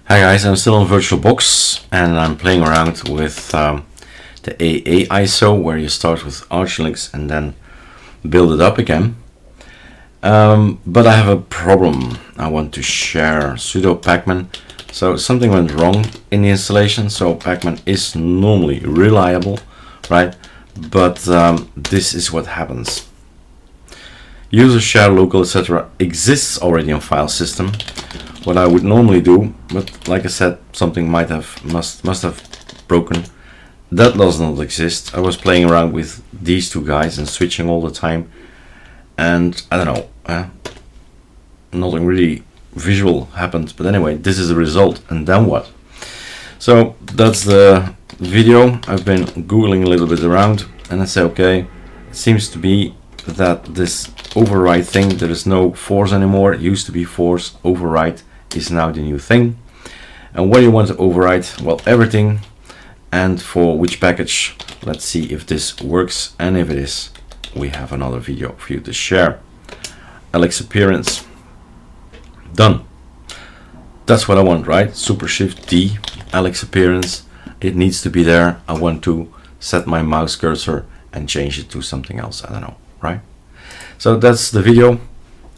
Hi guys, I'm still on VirtualBox and I'm playing around with the AA ISO, where you start with ArcoLinux and then build it up again. But I have a problem. I want to share sudo Pacman. So something went wrong in the installation. So Pacman is normally reliable, right? But this is what happens. User share local etc. exists already on file system. What I would normally do, but like I said, something must have broken. That does not exist. I was playing around with these two guys and switching all the time, and I don't know, nothing really visual happened. But anyway, this is the result. And then what? So that's the video. I've been googling a little bit around, and I say, okay, it seems to be that this overwrite thing, there is no force anymore. It used to be force. Overwrite is now the new thing. And what do you want to overwrite? Well, everything. And for which package? Let's see if this works, and if it is, we have another video for you to share. lxappearance. Done. That's what I want, right? Super Shift D, lxappearance. It needs to be there. I want to set my mouse cursor and change it to something else. I don't know, right? So that's the video.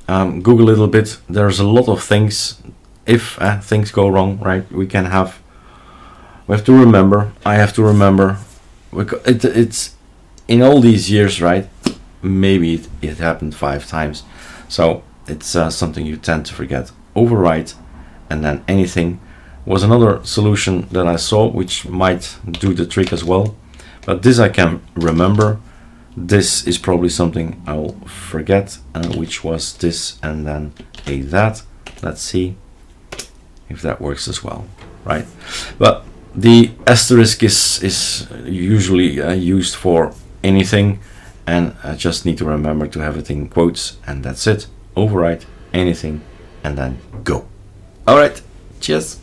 Google a little bit. There's a lot of things. If things go wrong, right, we have to remember, I have to remember, it's in all these years, right, maybe it happened 5 times, so it's something you tend to forget. Overwrite and then anything was another solution that I saw, which might do the trick as well, but this I can remember. This is probably something I'll forget, which was this and then a that. Let's see if that works as well, right? But the asterisk is usually used for anything, and I just need to remember to have it in quotes, and that's it. Overwrite anything and then go. All right, cheers.